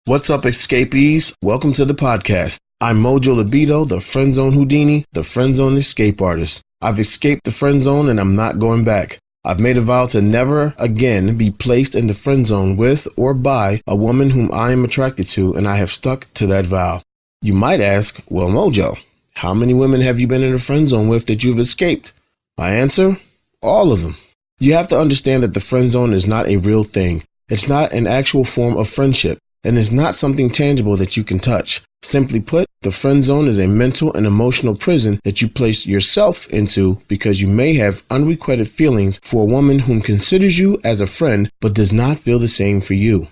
What's up, escapees? Welcome to the podcast. I'm Mojo Libido, the friendzone Houdini, the friendzone escape artist. I've escaped the friendzone and I'm not going back. I've made a vow to never again be placed in the friendzone with or by a woman whom I am attracted to, and I have stuck to that vow. You might ask, well, Mojo, how many women have you been in the friendzone with that you've escaped? My answer? All of them. You have to understand that the friendzone is not a real thing. It's not an actual form of friendship, and is not something tangible that you can touch. Simply put, the friend zone is a mental and emotional prison that you place yourself into because you may have unrequited feelings for a woman whom considers you as a friend but does not feel the same for you.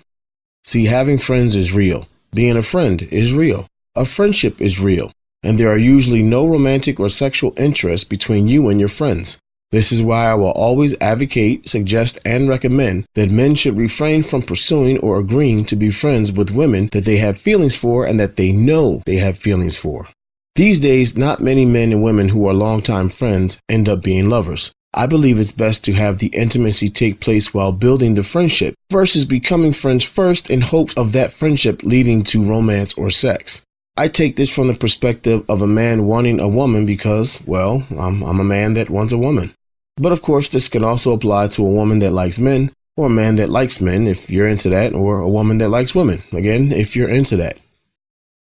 See, having friends is real. Being a friend is real. A friendship is real. And there are usually no romantic or sexual interests between you and your friends. This is why I will always advocate, suggest, and recommend that men should refrain from pursuing or agreeing to be friends with women that they have feelings for and that they know they have feelings for. These days, not many men and women who are longtime friends end up being lovers. I believe it's best to have the intimacy take place while building the friendship versus becoming friends first in hopes of that friendship leading to romance or sex. I take this from the perspective of a man wanting a woman because, well, I'm a man that wants a woman. But of course, this can also apply to a woman that likes men, or a man that likes men if you're into that, or a woman that likes women, again, if you're into that.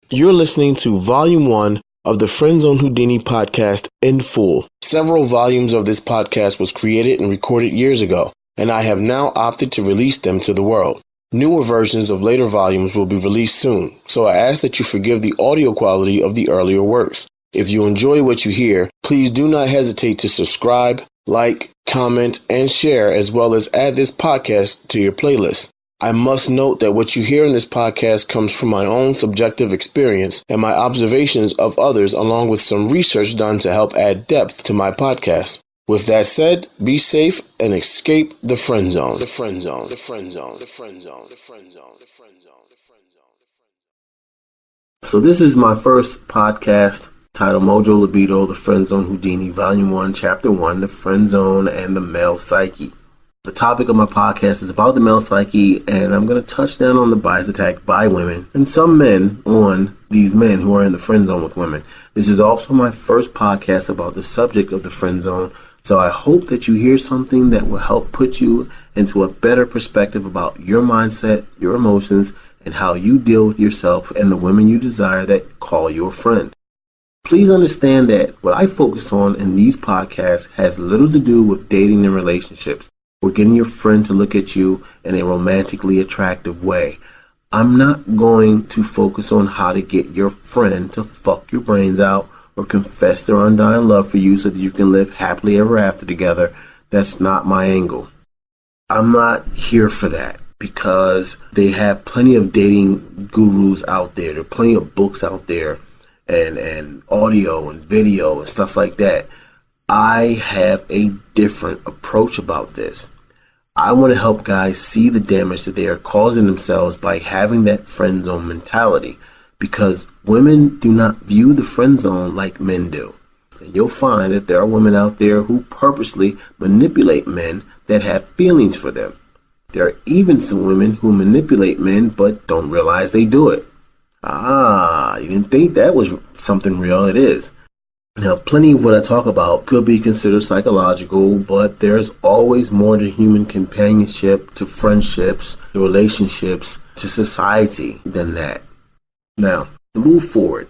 You're listening to Volume 1 of the Friendzone Houdini podcast in full. Several volumes of this podcast was created and recorded years ago, and I have now opted to release them to the world. Newer versions of later volumes will be released soon, so I ask that you forgive the audio quality of the earlier works. If you enjoy what you hear, please do not hesitate to subscribe, like, comment, and share, as well as add this podcast to your playlist. I must note that what you hear in this podcast comes from my own subjective experience and my observations of others, along with some research done to help add depth to my podcast. With that said, be safe and escape the friend zone. The friend zone. The friend zone. The friend zone. The friend zone. The friend zone. The friend zone. So this is my first podcast titled Mojo Libido, the Friendzone Houdini, Volume 1, Chapter 1, the Friend Zone and the Male Psyche. The topic of my podcast is about the male psyche, and I'm going to touch down on the bias attack by women and some men on these men who are in the friend zone with women. This is also my first podcast about the subject of the friend zone, so I hope that you hear something that will help put you into a better perspective about your mindset, your emotions, and how you deal with yourself and the women you desire that call you a friend. Please understand that what I focus on in these podcasts has little to do with dating and relationships or getting your friend to look at you in a romantically attractive way. I'm not going to focus on how to get your friend to fuck your brains out or confess their undying love for you so that you can live happily ever after together. That's not my angle. I'm not here for that because they have plenty of dating gurus out there. There are plenty of books out there and audio and video and stuff like that. I have a different approach about this. I want to help guys see the damage that they are causing themselves by having that friend zone mentality, because women do not view the friend zone like men do. And you'll find that there are women out there who purposely manipulate men that have feelings for them. There are even some women who manipulate men but don't realize they do it. You didn't think that was something real. It is. Now, plenty of what I talk about could be considered psychological, but there's always more to human companionship, to friendships, to relationships, to society than that. Now, to move forward,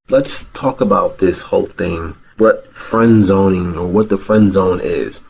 let's talk about this whole thing, what friend zoning or what the friend zone is.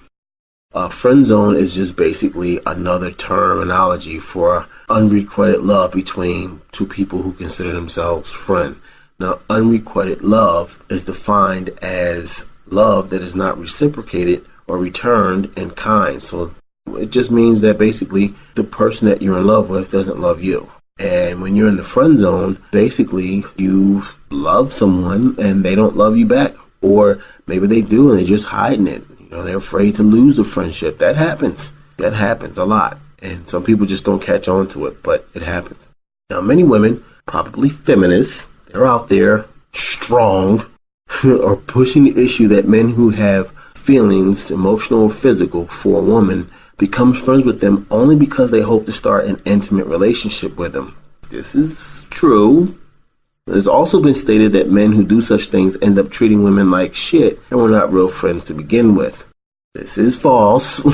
Friend zone is just basically another terminology for unrequited love between two people who consider themselves friend. Now, unrequited love is defined as love that is not reciprocated or returned in kind. So it just means that basically the person that you're in love with doesn't love you. And when you're in the friend zone, basically you love someone and they don't love you back. Or maybe they do and they're just hiding it. They're afraid to lose the friendship. That happens. That happens a lot. And some people just don't catch on to it, but it happens. Now, many women, probably feminists, they're out there strong, are pushing the issue that men who have feelings, emotional or physical, for a woman becomes friends with them only because they hope to start an intimate relationship with them. This is true. It's also been stated that men who do such things end up treating women like shit and were not real friends to begin with. This is false.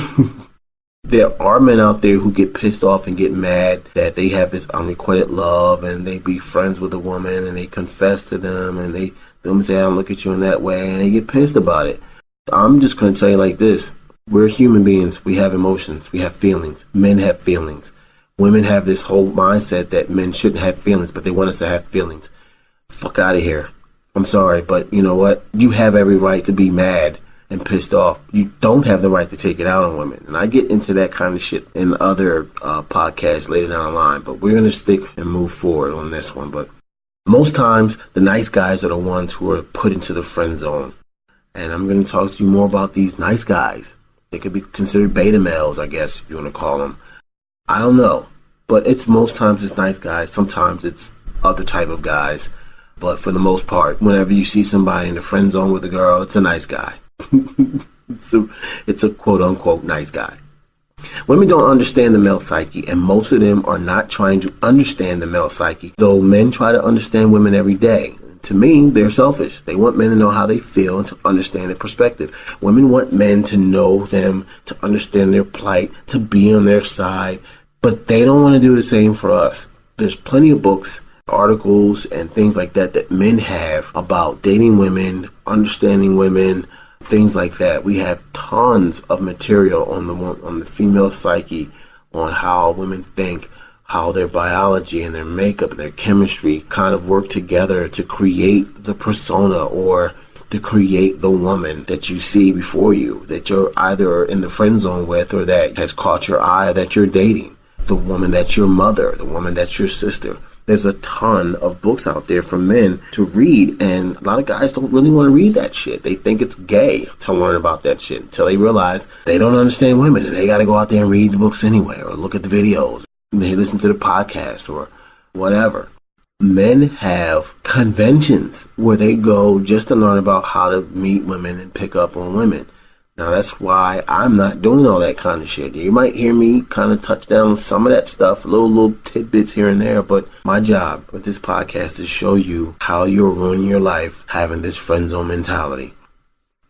There are men out there who get pissed off and get mad that they have this unrequited love and they be friends with a woman and they confess to them and the woman say, I don't look at you in that way, and they get pissed about it. I'm just going to tell you like this. We're human beings. We have emotions. We have feelings. Men have feelings. Women have this whole mindset that men shouldn't have feelings, but they want us to have feelings. Fuck out of here. I'm sorry, but you know what? You have every right to be mad and pissed off. You don't have the right to take it out on women. And I get into that kind of shit in other podcasts later down the line, but we're going to stick and move forward on this one. But most times, the nice guys are the ones who are put into the friend zone. And I'm going to talk to you more about these nice guys. They could be considered beta males, I guess, if you want to call them. I don't know. But it's most times it's nice guys. Sometimes it's other type of guys. But for the most part, whenever you see somebody in the friend zone with a girl, it's a nice guy. It's a quote-unquote nice guy. Women don't understand the male psyche, and most of them are not trying to understand the male psyche, though men try to understand women every day. To me, they're selfish. They want men to know how they feel and to understand their perspective. Women want men to know them, to understand their plight, to be on their side, but they don't want to do the same for us. There's plenty of books, articles, and things like that that men have about dating women, understanding women, things like that. We have tons of material on the female psyche, on how women think, how their biology and their makeup and their chemistry kind of work together to create the persona or to create the woman that you see before you, that you're either in the friend zone with or that has caught your eye, or that you're dating. The woman that's your mother, the woman that's your sister. There's a ton of books out there for men to read, and a lot of guys don't really want to read that shit. They think it's gay to learn about that shit until they realize they don't understand women and they got to go out there and read the books anyway, or look at the videos, they listen to the podcast or whatever. Men have conventions where they go just to learn about how to meet women and pick up on women. Now, that's why I'm not doing all that kind of shit. You might hear me kind of touch down on some of that stuff, little tidbits here and there, but my job with this podcast is to show you how you're ruining your life having this friend zone mentality.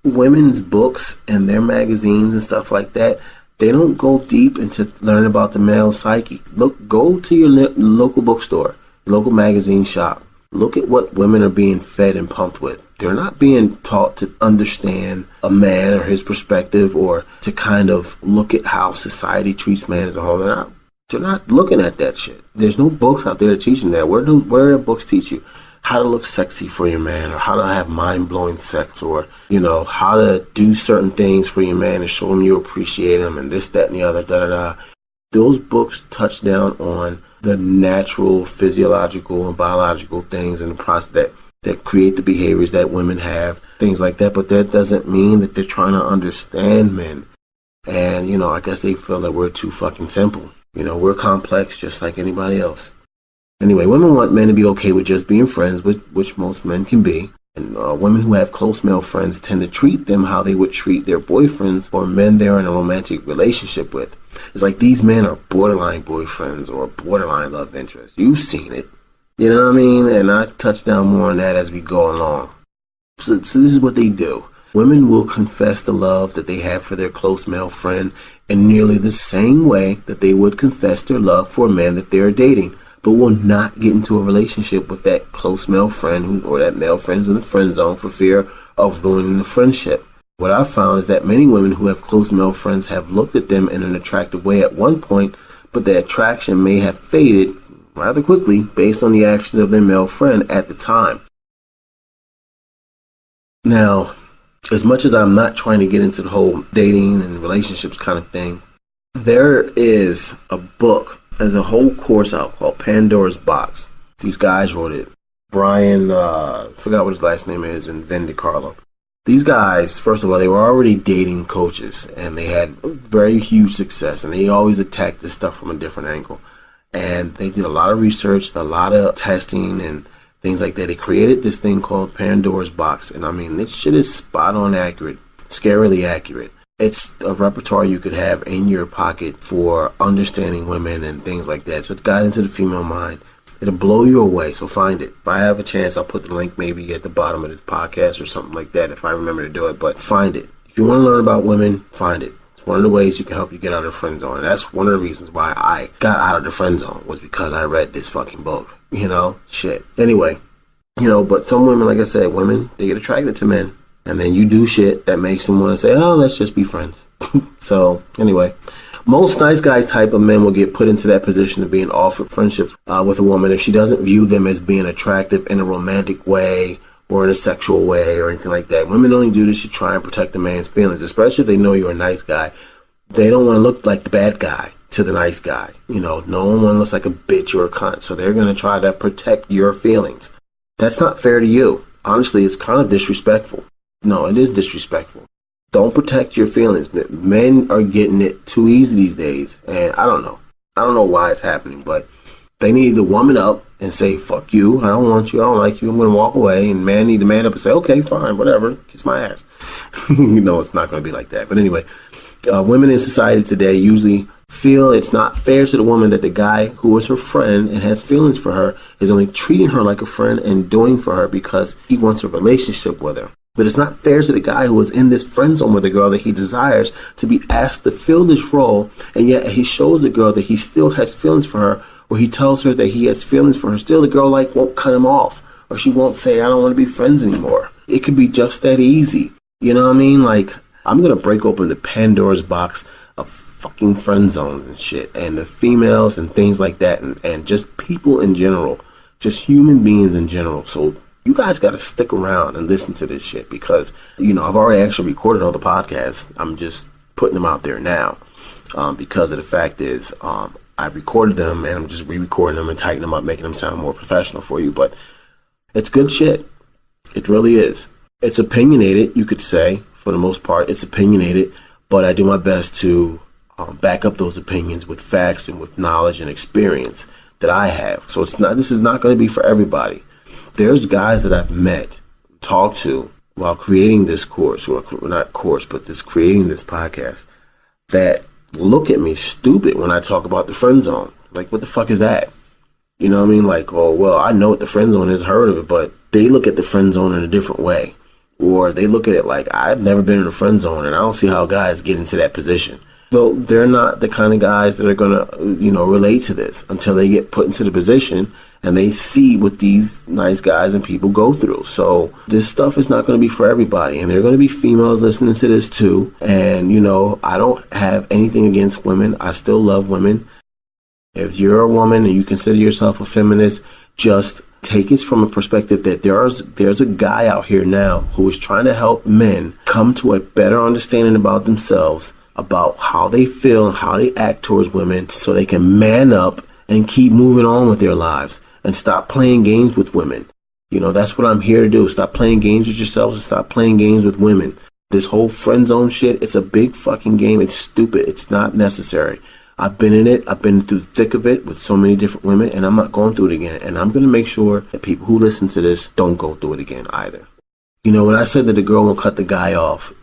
Women's books and their magazines and stuff like that, they don't go deep into learn about the male psyche. Go to your local bookstore, local magazine shop. Look at what women are being fed and pumped with. They're not being taught to understand a man or his perspective, or to kind of look at how society treats men as a whole. They're not looking at that shit. There's no books out there teaching that. Where do the books teach you how to look sexy for your man, or how to have mind-blowing sex, or, how to do certain things for your man and show him you appreciate him and this, that, and the other, da-da-da. Those books touch down on the natural, physiological, and biological things in the process that create the behaviors that women have, things like that. But that doesn't mean that they're trying to understand men. And, I guess they feel that we're too fucking simple. We're complex just like anybody else. Anyway, women want men to be okay with just being friends, which most men can be. And women who have close male friends tend to treat them how they would treat their boyfriends or men they're in a romantic relationship with. It's like these men are borderline boyfriends or borderline love interests. You've seen it. You know what I mean? And I touch down more on that as we go along. So this is what they do. Women will confess the love that they have for their close male friend in nearly the same way that they would confess their love for a man that they're dating, but will not get into a relationship with that close male friend or that male friend's in the friend zone for fear of ruining the friendship. What I've found is that many women who have close male friends have looked at them in an attractive way at one point, but the attraction may have faded rather quickly based on the actions of their male friend at the time. Now, as much as I'm not trying to get into the whole dating and relationships kind of thing, there is a book, there's a whole course out called Pandora's Box. These guys wrote it. Brian, forgot what his last name is, and Vin DiCarlo. These guys, first of all, they were already dating coaches, and they had very huge success, and they always attacked this stuff from a different angle. And they did a lot of research, a lot of testing, and things like that. They created this thing called Pandora's Box, and I mean, this shit is spot on accurate, scarily accurate. It's a repertoire you could have in your pocket for understanding women and things like that. So it's got into the female mind. It'll blow you away, so find it. If I have a chance, I'll put the link maybe at the bottom of this podcast or something like that if I remember to do it, but find it. If you want to learn about women, find it. It's one of the ways you can help you get out of the friend zone. And that's one of the reasons why I got out of the friend zone, was because I read this fucking book. Shit. Anyway, but some women, like I said, women, they get attracted to men. And then you do shit that makes them want to say, oh, let's just be friends. So, anyway, most nice guys type of men will get put into that position of being offered friendships with a woman if she doesn't view them as being attractive in a romantic way or in a sexual way or anything like that. Women only do this to try and protect the man's feelings, especially if they know you're a nice guy. They don't want to look like the bad guy to the nice guy. No one looks like a bitch or a cunt. So they're going to try to protect your feelings. That's not fair to you. Honestly, it's kind of disrespectful. No, it is disrespectful. Don't protect your feelings. Men are getting it too easy these days. And I don't know. I don't know why it's happening, but they need to woman up and say, fuck you. I don't want you. I don't like you. I'm going to walk away. And man need to man up and say, okay, fine, whatever. Kiss my ass. It's not going to be like that. But anyway, women in society today usually feel it's not fair to the woman that the guy who is her friend and has feelings for her is only treating her like a friend and doing for her because he wants a relationship with her. But it's not fair to the guy who is in this friend zone with a girl that he desires to be asked to fill this role, and yet he shows the girl that he still has feelings for her, or he tells her that he has feelings for her. Still, the girl won't cut him off, or she won't say, I don't want to be friends anymore. It could be just that easy. You know what I mean? I'm going to break open the Pandora's box of fucking friend zones and shit, and the females and things like that, and just people in general, just human beings in general. So you guys got to stick around and listen to this shit because, I've already actually recorded all the podcasts. I'm just putting them out there now because of the fact is I recorded them and I'm just re-recording them and tightening them up, making them sound more professional for you. But it's good shit. It really is. It's opinionated, you could say, for the most part. It's opinionated, but I do my best to back up those opinions with facts and with knowledge and experience that I have. So this is not going to be for everybody. There's guys that I've met, talked to while creating this course, or not course, but creating this podcast, that look at me stupid when I talk about the friend zone. Like, what the fuck is that? You know what I mean? Like, oh, well, I know what the friend zone is, heard of it, but they look at the friend zone in a different way. Or they look at it like, I've never been in a friend zone, and I don't see how guys get into that position. So they're not the kind of guys that are going to, relate to this until they get put into the position and they see what these nice guys and people go through. So this stuff is not going to be for everybody. And there are going to be females listening to this too. And, I don't have anything against women. I still love women. If you're a woman and you consider yourself a feminist, just take it from a perspective that there's a guy out here now who is trying to help men come to a better understanding about themselves, about how they feel and how they act towards women, so they can man up and keep moving on with their lives and stop playing games with women. That's what I'm here to do. Stop playing games with yourselves and stop playing games with women. This whole friend zone shit, it's a big fucking game. It's stupid. It's not necessary. I've been in it. I've been through the thick of it with so many different women, and I'm not going through it again. And I'm going to make sure that people who listen to this don't go through it again either. When I said that the girl will cut the guy off,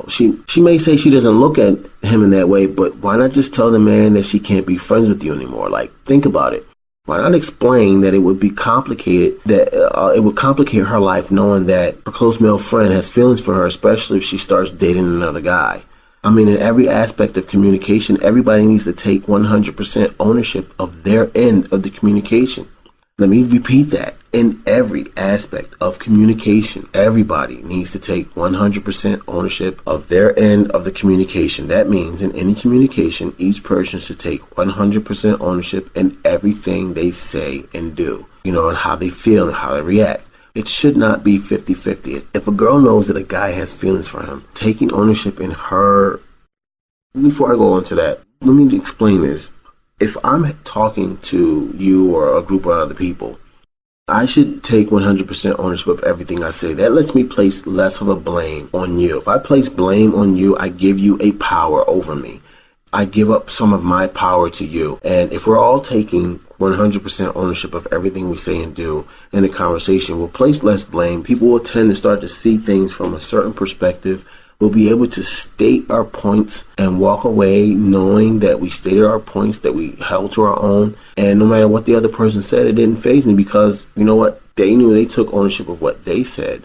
she may say she doesn't look at him in that way, but why not just tell the man that she can't be friends with you anymore? Like, think about it. Why not explain that it would be complicated, that it would complicate her life knowing that her close male friend has feelings for her, especially if she starts dating another guy. I mean, in every aspect of communication, everybody needs to take 100% ownership of their end of the communication. Let me repeat that. In every aspect of communication, everybody needs to take 100% ownership of their end of the communication. That means in any communication, each person should take 100% ownership in everything they say and do, and how they feel and how they react. It should not be 50-50. If a girl knows that a guy has feelings for him, taking ownership in her... Before I go on to that, let me explain this. If I'm talking to you or a group of other people, I should take 100% ownership of everything I say. That lets me place less of a blame on you. If I place blame on you, I give you a power over me. I give up some of my power to you. And if we're all taking 100% ownership of everything we say and do in a conversation, we'll place less blame. People will tend to start to see things from a certain perspective, We'll be able to state our points and walk away knowing that we stated our points, that we held to our own. And no matter what the other person said, it didn't faze me because, you know what? They knew they took ownership of what they said.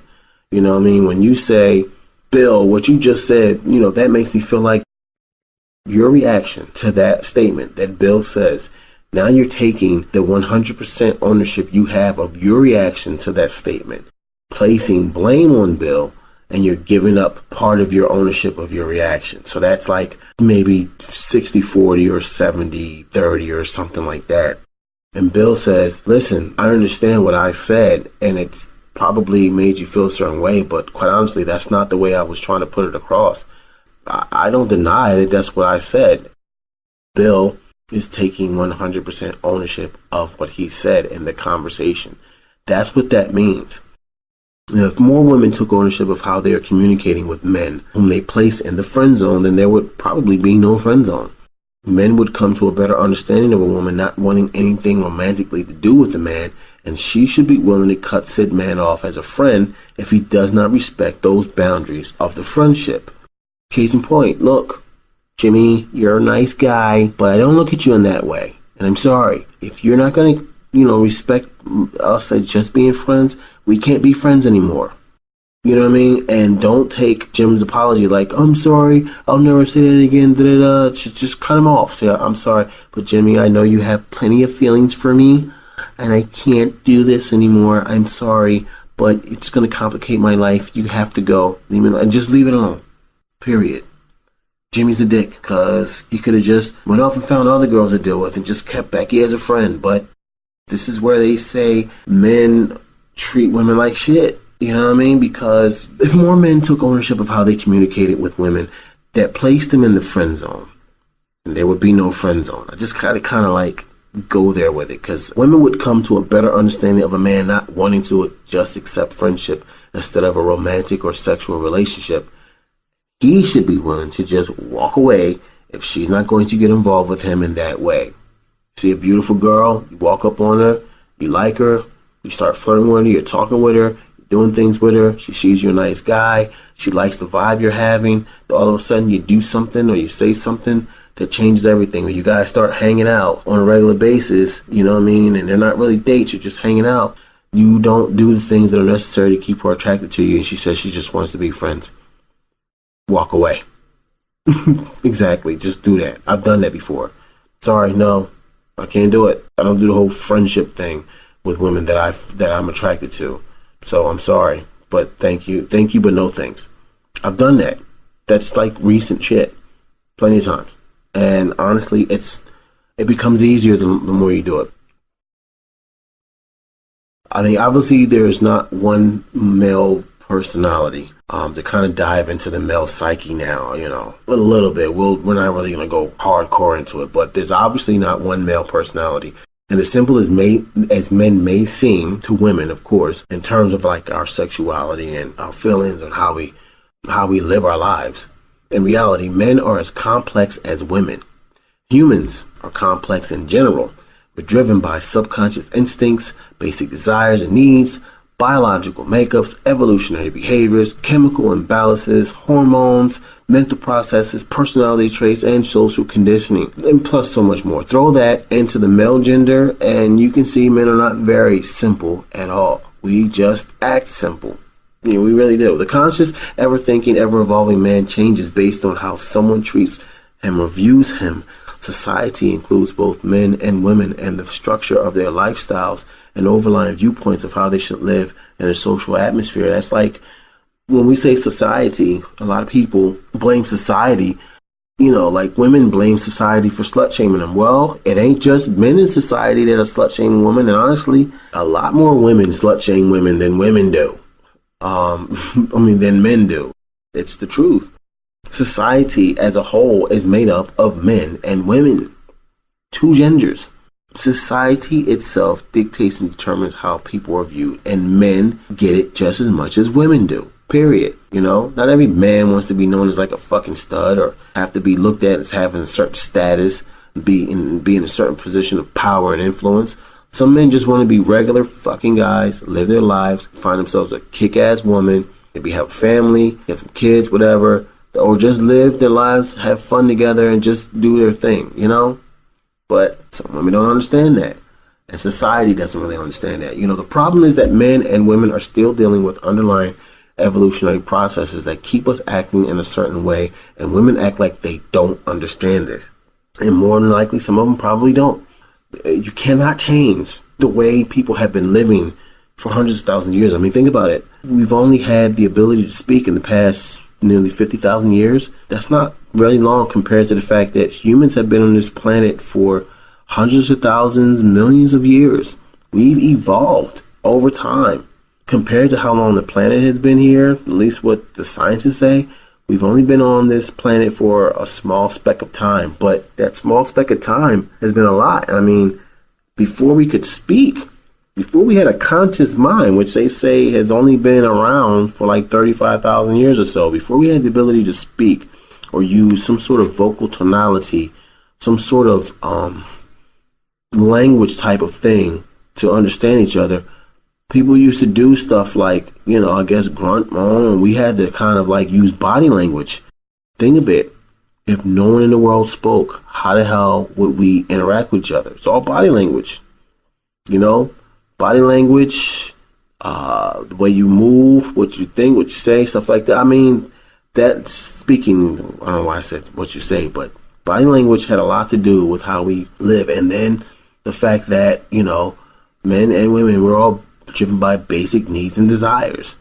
You know what I mean? When you say, Bill, what you just said, you know, that makes me feel like your reaction to that statement that Bill says, now you're taking the 100% ownership you have of your reaction to that statement, placing blame on Bill, and you're giving up part of your ownership of your reaction. So that's like maybe 60-40 or 70-30 or something like that. And Bill says, listen, I understand what I said, and it's probably made you feel a certain way, but quite honestly, that's not the way I was trying to put it across. I don't deny that that's what I said. Bill is taking 100% ownership of what he said in the conversation. That's what that means. If more women took ownership of how they are communicating with men whom they place in the friend zone, then there would probably be no friend zone. Men would come to a better understanding of a woman not wanting anything romantically to do with a man, and she should be willing to cut said man off as a friend if he does not respect those boundaries of the friendship. Case in point, look, Jimmy, you're a nice guy, but I don't look at you in that way. And I'm sorry, if you're not going to, respect us as just being friends, we can't be friends anymore. You know what I mean? And don't take Jim's apology like, I'm sorry, I'll never say that again, Just cut him off. Say, I'm sorry, but Jimmy, I know you have plenty of feelings for me, and I can't do this anymore. I'm sorry, but it's going to complicate my life. You have to go. Leave me alone. And just leave it alone. Period. Jimmy's a dick, because he could have just went off and found other girls to deal with and just kept Becky as a friend. But this is where they say men treat women like shit. You know what I mean? Because if more men took ownership of how they communicated with women that placed them in the friend zone, then there would be no friend zone. I just kind of like go there with it, because women would come to a better understanding of a man not wanting to just accept friendship instead of a romantic or sexual relationship. He should be willing to just walk away if she's not going to get involved with him in that way. See a beautiful girl, you walk up on her, you like her, you start flirting with her, you're talking with her, doing things with her, she sees you're a nice guy, she likes the vibe you're having, all of a sudden you do something or you say something that changes everything. When you guys start hanging out on a regular basis, you know what I mean, and they're not really dates, you're just hanging out, you don't do the things that are necessary to keep her attracted to you, and she says she just wants to be friends. Walk away. Exactly, just do that. I've done that before. Sorry, no, I can't do it. I don't do the whole friendship thing with women that I'm attracted to. So I'm sorry, but thank you, but no thanks. I've done that. That's like recent shit, plenty of times. And honestly, it becomes easier the more you do it. I mean, obviously, there is not one male personality. To kind of dive into the male psyche now, a little bit. We're not really going to go hardcore into it, but there's obviously not one male personality. And as simple as men may seem to women, of course, in terms of like our sexuality and our feelings and how we live our lives, in reality, men are as complex as women. Humans are complex in general. We're driven by subconscious instincts, basic desires and needs, biological makeups, evolutionary behaviors, chemical imbalances, hormones, mental processes, personality traits, and social conditioning, and plus so much more. Throw that into the male gender, and you can see men are not very simple at all. We just act simple. We really do. The conscious, ever-thinking, ever-evolving man changes based on how someone treats him or views him. Society includes both men and women, and the structure of their lifestyles and overlying viewpoints of how they should live in a social atmosphere. That's like when we say society, a lot of people blame society, like women blame society for slut shaming them. Well, it ain't just men in society that are slut shaming women, and honestly, a lot more women slut shame women than women do. Than men do. It's the truth. Society as a whole is made up of men and women, two genders. Society itself dictates and determines how people are viewed, and men get it just as much as women do. Period. Not every man wants to be known as like a fucking stud or have to be looked at as having a certain status, be in a certain position of power and influence. Some men just want to be regular fucking guys, live their lives, find themselves a kick-ass woman, Maybe have a family, get some kids, whatever, or just live their lives, have fun together, and just do their thing, you know? But some women don't understand that. And society doesn't really understand that. You know, the problem is that men and women are still dealing with underlying evolutionary processes that keep us acting in a certain way, and women act like they don't understand this. And more than likely, some of them probably don't. You cannot change the way people have been living for hundreds of thousands of years. I mean, think about it. We've only had the ability to speak in the past nearly 50,000 years. That's not really long compared to the fact that humans have been on this planet for hundreds of thousands, millions of years. We've evolved over time. Compared to how long the planet has been here, at least what the scientists say, we've only been on this planet for a small speck of time. But that small speck of time has been a lot. I mean, before we could speak, before we had a conscious mind, which they say has only been around for like 35,000 years or so, before we had the ability to speak or use some sort of vocal tonality, some sort of language type of thing to understand each other, people used to do stuff like, you know, I guess grunt, moan, and we had to kind of like use body language. Think of it. If no one in the world spoke, how the hell would we interact with each other? It's all body language, you know? Body language, the way you move, what you think, what you say, stuff like that. I mean, that speaking, I don't know why I said what you say, but body language had a lot to do with how we live. And then the fact that, you know, men and women, we're all driven by basic needs and desires.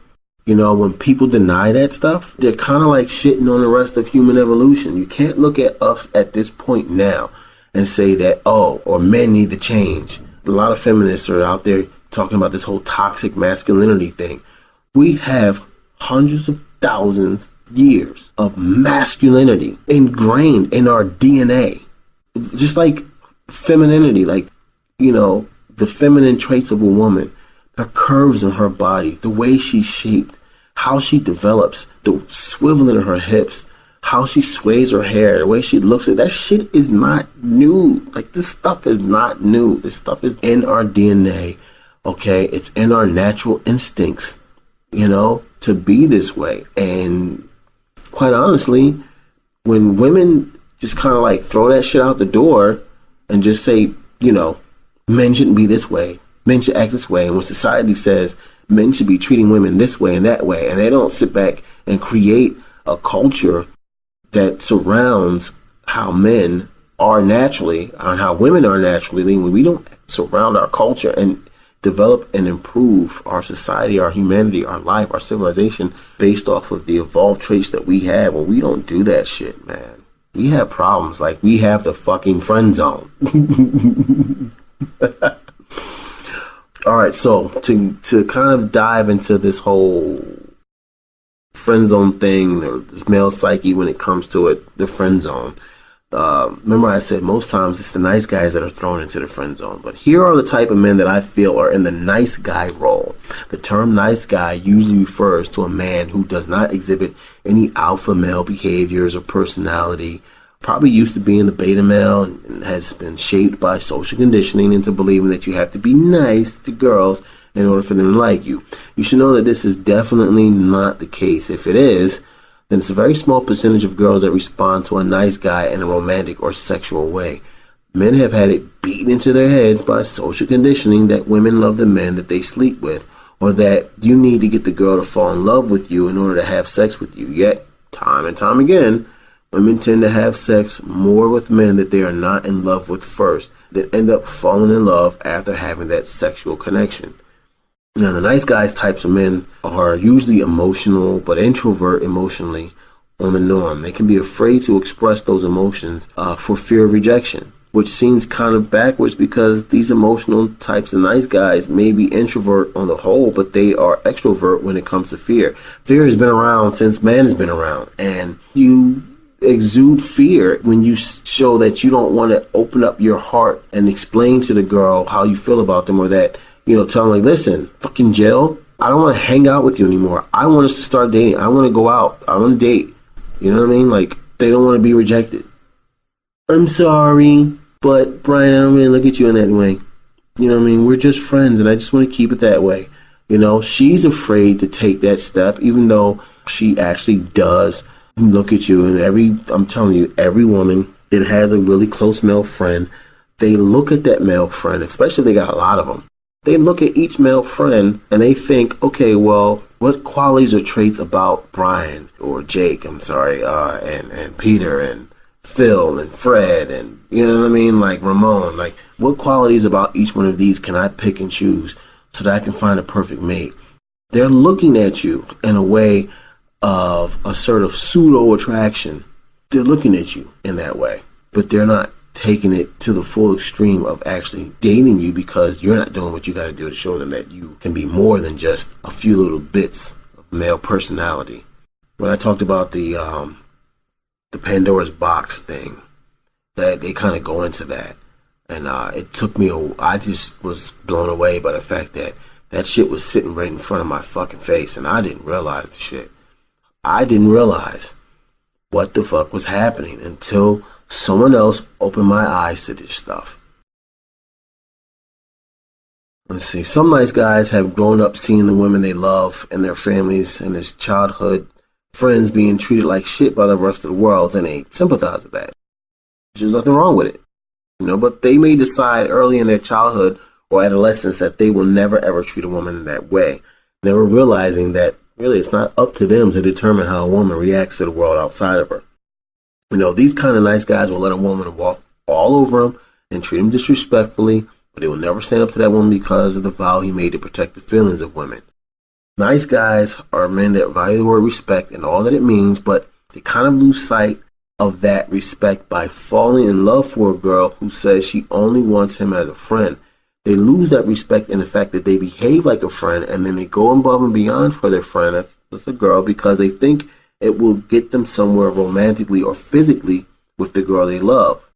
You know, when people deny that stuff, they're kind of like shitting on the rest of human evolution. You can't look at us at this point now and say that, oh, or men need to change. A lot of feminists are out there talking about this whole toxic masculinity thing. We have hundreds of thousands of years of masculinity ingrained in our DNA. Just like femininity, like, you know, the feminine traits of a woman, the curves in her body, the way she's shaped, how she develops, the swiveling of her hips, how she sways her hair, the way she looks at that shit is not new. Like, this stuff is not new. This stuff is in our DNA, okay? It's in our natural instincts, you know, to be this way. And quite honestly, when women just kind of like throw that shit out the door and just say, you know, men shouldn't be this way, men should act this way, and when society says men should be treating women this way and that way, and they don't sit back and create a culture that surrounds how men are naturally and how women are naturally, when we don't surround our culture and develop and improve our society, our humanity, our life, our civilization based off of the evolved traits that we have, when we don't do that shit, man, we have problems. Like, we have the fucking friend zone. All right, so to kind of dive into this whole friend zone thing, or this male psyche when it comes to it, the friend zone. Remember I said most times it's the nice guys that are thrown into the friend zone, but here are the type of men that I feel are in the nice guy role. The term nice guy usually refers to a man who does not exhibit any alpha male behaviors or personality, probably used to being a beta male and has been shaped by social conditioning into believing that you have to be nice to girls in order for them to like you. You should know that this is definitely not the case. If it is, then it's a very small percentage of girls that respond to a nice guy in a romantic or sexual way. Men have had it beaten into their heads by social conditioning that women love the men that they sleep with, or that you need to get the girl to fall in love with you in order to have sex with you. Yet, time and time again, women tend to have sex more with men that they are not in love with first, that end up falling in love after having that sexual connection. Now, the nice guys types of men are usually emotional, but introvert emotionally on the norm. They can be afraid to express those emotions for fear of rejection, which seems kind of backwards because these emotional types of nice guys may be introvert on the whole, but they are extrovert when it comes to fear. Fear has been around since man has been around, and you exude fear when you show that you don't want to open up your heart and explain to the girl how you feel about them, or that, you know, tell them like, listen, fucking Jill, I don't want to hang out with you anymore. I want us to start dating. I want to go out. I want to date. You know what I mean? Like, they don't want to be rejected. I'm sorry, but Brian, I don't really look at you in that way. You know what I mean? We're just friends, and I just want to keep it that way. You know, she's afraid to take that step, even though she actually does look at you. And I'm telling you, every woman that has a really close male friend, they look at that male friend, especially if they got a lot of them. They look at each male friend and they think, okay, well, what qualities or traits about Brian or Jake, and Peter and Phil and Fred and, you know what I mean, like Ramon, like what qualities about each one of these can I pick and choose so that I can find a perfect mate? They're looking at you in a way of a sort of pseudo attraction. They're looking at you in that way, but they're not taking it to the full extreme of actually dating you, because you're not doing what you got to do to show them that you can be more than just a few little bits of male personality. When I talked about the Pandora's box thing, that they kind of go into that, and it took me I just was blown away by the fact that that shit was sitting right in front of my fucking face, and I didn't realize the shit. I didn't realize what the fuck was happening until someone else opened my eyes to this stuff. Let's see. Some nice guys have grown up seeing the women they love and their families and their childhood friends being treated like shit by the rest of the world, and they sympathize with that. There's nothing wrong with it. You know, but they may decide early in their childhood or adolescence that they will never ever treat a woman in that way, never realizing that really it's not up to them to determine how a woman reacts to the world outside of her. You know, these kind of nice guys will let a woman walk all over them and treat them disrespectfully, but they will never stand up to that woman because of the vow he made to protect the feelings of women. Nice guys are men that value the word respect and all that it means, but they kind of lose sight of that respect by falling in love for a girl who says she only wants him as a friend. They lose that respect in the fact that they behave like a friend, and then they go above and beyond for their friend, that's a girl, because they think it will get them somewhere romantically or physically with the girl they love.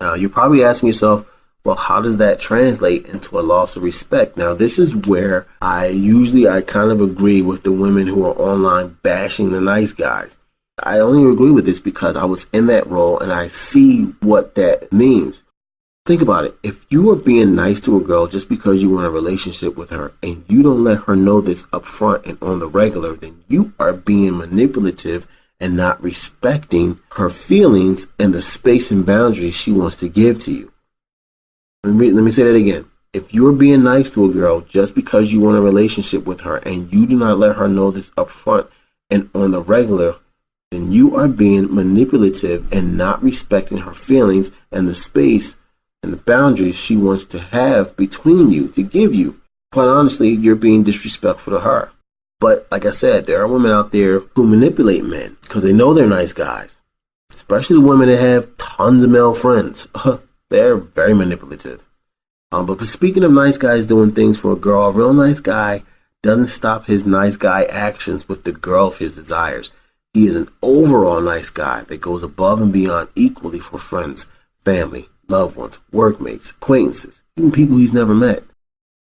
Now, you're probably asking yourself, well, how does that translate into a loss of respect? Now, this is where I kind of agree with the women who are online bashing the nice guys. I only agree with this because I was in that role and I see what that means. Think about it. If you are being nice to a girl just because you want a relationship with her and you don't let her know this up front and on the regular, then you are being manipulative and not respecting her feelings and the space and boundaries she wants to give to you. Let me say that again. If you're being nice to a girl just because you want a relationship with her and you do not let her know this up front and on the regular, then you are being manipulative and not respecting her feelings and the space and the boundaries she wants to have between you, to give you. Quite honestly, you're being disrespectful to her. But like I said, there are women out there who manipulate men because they know they're nice guys, especially the women that have tons of male friends. They're very manipulative. But speaking of nice guys doing things for a girl, a real nice guy doesn't stop his nice guy actions with the girl of his desires. He is an overall nice guy that goes above and beyond equally for friends, family, loved ones, workmates, acquaintances, even people he's never met.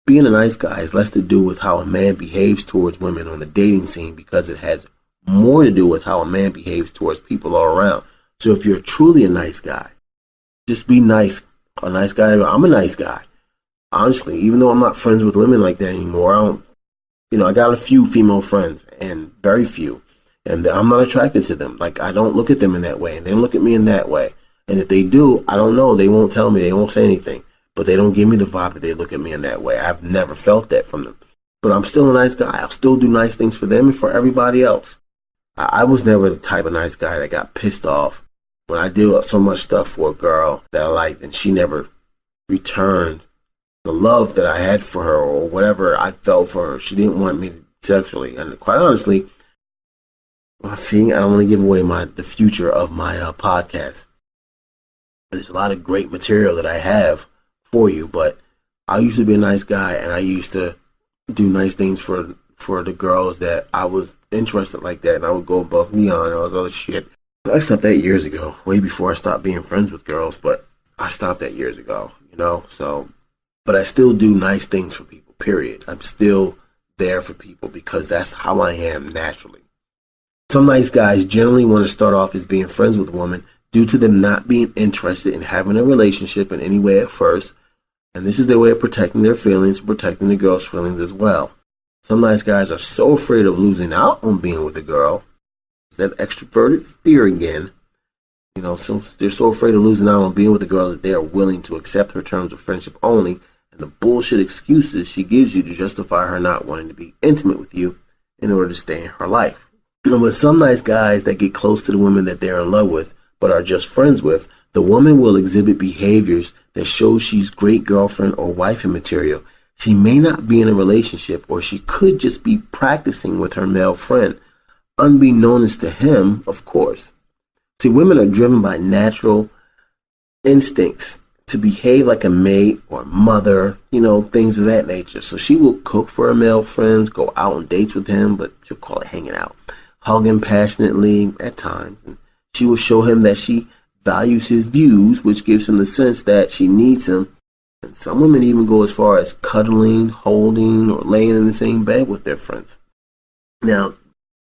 Being a nice guy has less to do with how a man behaves towards women on the dating scene, because it has more to do with how a man behaves towards people all around. So if you're truly a nice guy, just be nice. A nice guy. I'm a nice guy. Honestly, even though I'm not friends with women like that anymore, I got a few female friends and very few. And I'm not attracted to them. Like, I don't look at them in that way, and they don't look at me in that way. And if they do, I don't know. They won't tell me. They won't say anything. But they don't give me the vibe that they look at me in that way. I've never felt that from them. But I'm still a nice guy. I'll still do nice things for them and for everybody else. I was never the type of nice guy that got pissed off when I did so much stuff for a girl that I liked and she never returned the love that I had for her or whatever I felt for her. She didn't want me sexually. And quite honestly, I don't want to give away the future of my podcast. There's a lot of great material that I have for you, but I used to be a nice guy, and I used to do nice things for the girls that I was interested like that, and I would go above and beyond all this other shit. I stopped that years ago, way before I stopped being friends with girls, but I stopped that years ago, but I still do nice things for people, period. I'm still there for people because that's how I am naturally. Some nice guys generally want to start off as being friends with a woman due to them not being interested in having a relationship in any way at first, and this is their way of protecting their feelings, protecting the girl's feelings as well. Some nice guys are so afraid of losing out on being with a girl. It's that extroverted fear again. So they're so afraid of losing out on being with a girl that they are willing to accept her terms of friendship only and the bullshit excuses she gives you to justify her not wanting to be intimate with you in order to stay in her life. And with some nice guys that get close to the women that they're in love with but are just friends with, the woman will exhibit behaviors that show she's great girlfriend or wifey material. She may not be in a relationship, or she could just be practicing with her male friend, unbeknownst to him, of course. See, women are driven by natural instincts to behave like a mate or mother, things of that nature. So she will cook for her male friends, go out on dates with him, but she'll call it hanging out, hug him passionately at times. And she will show him that she values his views, which gives him the sense that she needs him. And some women even go as far as cuddling, holding, or laying in the same bed with their friends. Now,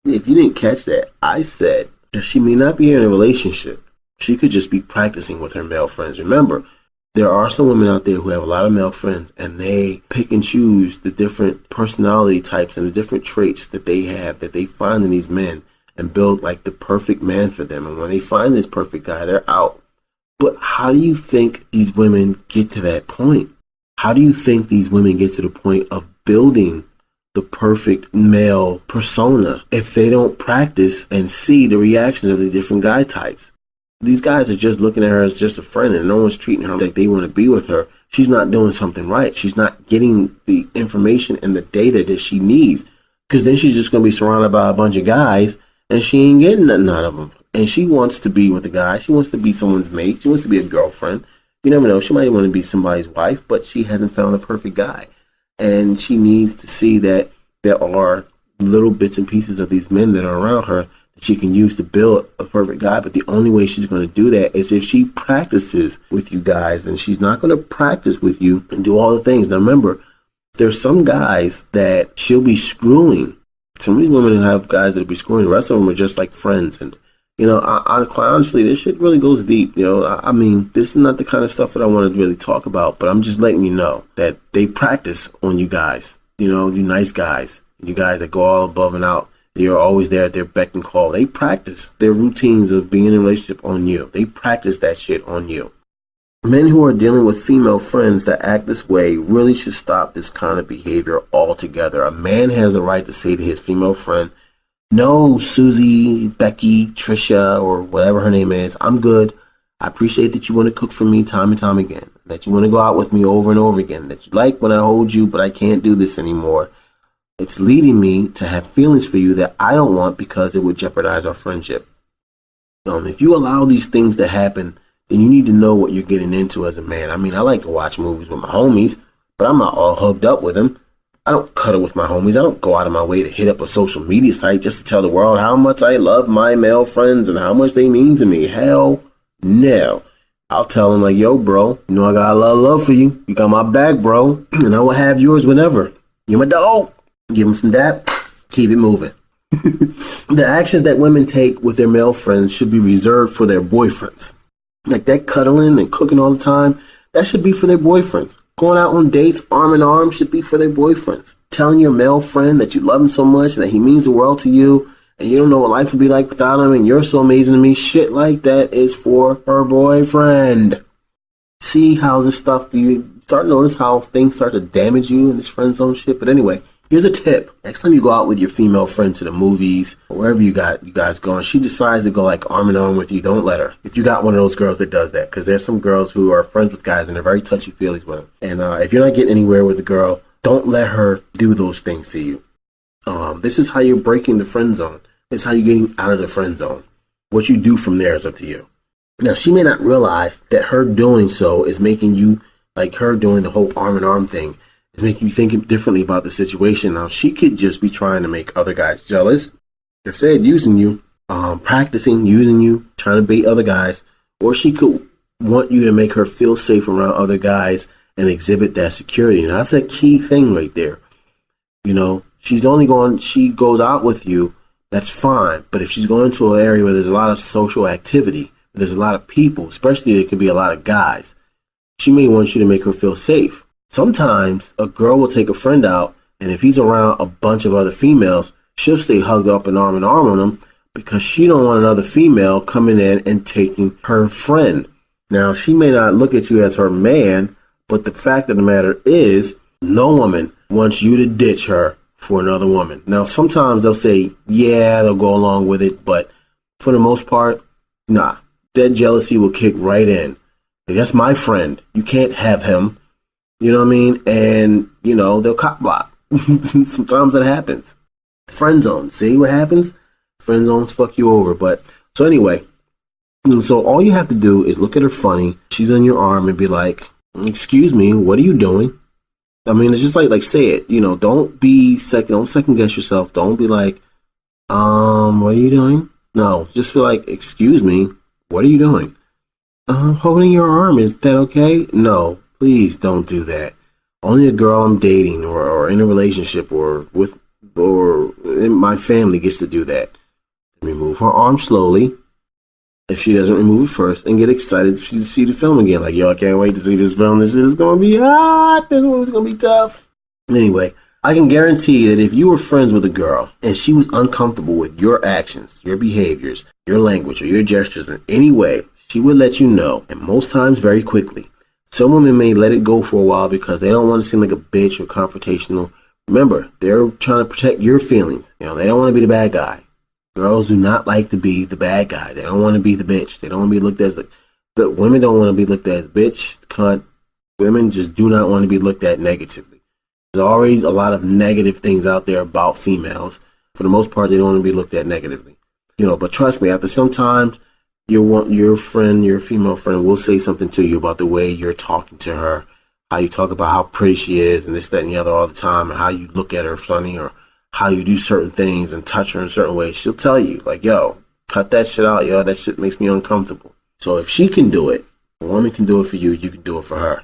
if you didn't catch that, I said that she may not be in a relationship. She could just be practicing with her male friends. Remember, there are some women out there who have a lot of male friends, and they pick and choose the different personality types and the different traits that they have, that they find in these men, and build like the perfect man for them. And when they find this perfect guy, they're out. But how do you think these women get to that point? How do you think these women get to the point of building the perfect male persona if they don't practice and see the reactions of the different guy types? These guys are just looking at her as just a friend, and no one's treating her like they want to be with her. She's not doing something right. She's not getting the information and the data that she needs, because then she's just going to be surrounded by a bunch of guys, and she ain't getting nothing out of them. And she wants to be with a guy. She wants to be someone's mate. She wants to be a girlfriend. You never know. She might want to be somebody's wife, but she hasn't found a perfect guy. And she needs to see that there are little bits and pieces of these men that are around her that she can use to build a perfect guy. But the only way she's going to do that is if she practices with you guys. And she's not going to practice with you and do all the things. Now remember, there's some guys that she'll be screwing. Some of these women have guys that'll be screwing. The rest of them are just like friends. And quite honestly, this shit really goes deep. I mean, this is not the kind of stuff that I want to really talk about, but I'm just letting you know that they practice on you guys. You nice guys, you guys that go all above and out. You're always there at their beck and call. They practice their routines of being in a relationship on you. They practice that shit on you. Men who are dealing with female friends that act this way really should stop this kind of behavior altogether. A man has the right to say to his female friend, "No, Susie, Becky, Trisha, or whatever her name is, I'm good. I appreciate that you want to cook for me time and time again, that you want to go out with me over and over again, that you like when I hold you, but I can't do this anymore. It's leading me to have feelings for you that I don't want because it would jeopardize our friendship." If you allow these things to happen, then you need to know what you're getting into as a man. I mean, I like to watch movies with my homies, but I'm not all hooked up with them. I don't cuddle with my homies. I don't go out of my way to hit up a social media site just to tell the world how much I love my male friends and how much they mean to me. Hell no. I'll tell them like, "Yo, bro, I got a lot of love for you. You got my back, bro, and I will have yours whenever. You're my dog." Give them some dap. Keep it moving. The actions that women take with their male friends should be reserved for their boyfriends. Like that cuddling and cooking all the time, that should be for their boyfriends. Going out on dates arm in arm should be for their boyfriends. Telling your male friend that you love him so much and that he means the world to you and you don't know what life would be like without him and you're so amazing to me, shit like that is for her boyfriend. See how this stuff, you start to notice how things start to damage you in this friend zone shit. But anyway, here's a tip. Next time you go out with your female friend to the movies, or wherever you guys going, she decides to go like arm in arm with you, don't let her. If you got one of those girls that does that, because there's some girls who are friends with guys and they're very touchy-feely with them. And if you're not getting anywhere with the girl, don't let her do those things to you. This is how you're breaking the friend zone. This is how you're getting out of the friend zone. What you do from there is up to you. Now, she may not realize that her doing so is making you, like her doing the whole arm in arm thing, is making you think differently about the situation. Now, she could just be trying to make other guys jealous. Like I said, using you, practicing using you, trying to bait other guys. Or she could want you to make her feel safe around other guys and exhibit that security. Now, that's a key thing right there. She goes out with you, that's fine. But if she's going to an area where there's a lot of social activity, there's a lot of people, especially there could be a lot of guys, she may want you to make her feel safe. Sometimes a girl will take a friend out And if he's around a bunch of other females, she'll stay hugged up and arm in arm on him because she don't want another female coming in and taking her friend. Now, she may not look at you as her man, but the fact of the matter is, no woman wants you to ditch her for another woman. Now, sometimes they'll say, yeah, they'll go along with it, but for the most part, nah. That jealousy will kick right in. That's my friend. You can't have him. You know what I mean? And, they'll cop block. Sometimes that happens. Friend zone. See what happens? Friend zones fuck you over. But, so anyway, so all you have to do is look at her funny. She's on your arm and be like, excuse me, what are you doing? I mean, it's just like say it. Don't second guess yourself. Don't be like, what are you doing? No, just be like, excuse me, what are you doing? Holding your arm, is that okay? No, please don't do that. Only a girl I'm dating or in a relationship or in my family gets to do that. Remove her arm slowly. If she doesn't remove it first, and get excited to see the film again. Like, yo, I can't wait to see this film. This is going to be hot. This one's going to be tough. Anyway, I can guarantee that if you were friends with a girl and she was uncomfortable with your actions, your behaviors, your language, or your gestures in any way, she would let you know, and most times very quickly. Some women may let it go for a while because they don't want to seem like a bitch or confrontational. Remember, they're trying to protect your feelings. They don't want to be the bad guy. Girls do not like to be the bad guy. They don't want to be the bitch. They don't want to be looked at as the women don't want to be looked at as bitch, cunt. Women just do not want to be looked at negatively. There's already a lot of negative things out there about females. For the most part, they don't want to be looked at negatively. But trust me, after some time, your friend, your female friend will say something to you about the way you're talking to her, how you talk about how pretty she is and this, that, and the other all the time, and how you look at her funny or how you do certain things and touch her in certain ways. She'll tell you, like, yo, cut that shit out, yo. That shit makes me uncomfortable. So if she can do it, a woman can do it for you, you can do it for her.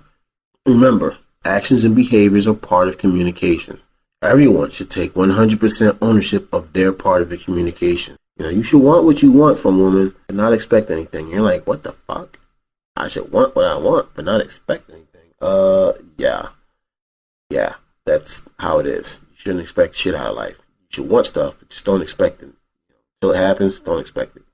Remember, actions and behaviors are part of communication. Everyone should take 100% ownership of their part of the communication. You should want what you want from a woman and not expect anything. You're like, what the fuck? I should want what I want, but not expect anything. Yeah, that's how it is. You shouldn't expect shit out of life. You should want stuff, but just don't expect it. Until it happens, don't expect it.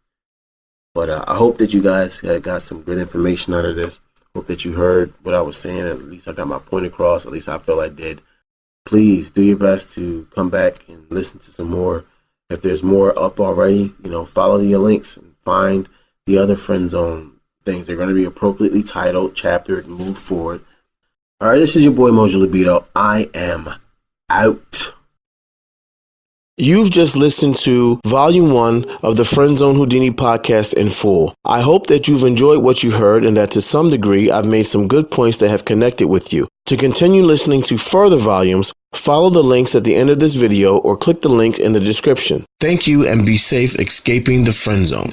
But I hope that you guys got some good information out of this. Hope that you heard what I was saying. At least I got my point across. At least I feel I did. Please do your best to come back and listen to some more. If there's more up already, follow your links and find the other friend zone things. They're going to be appropriately titled, chaptered, and moved forward. All right, this is your boy Mojo Libido. I am out. You've just listened to Volume 1 of the Friendzone Houdini podcast in full. I hope that you've enjoyed what you heard and that to some degree I've made some good points that have connected with you. To continue listening to further volumes, follow the links at the end of this video or click the link in the description. Thank you and be safe escaping the friend zone.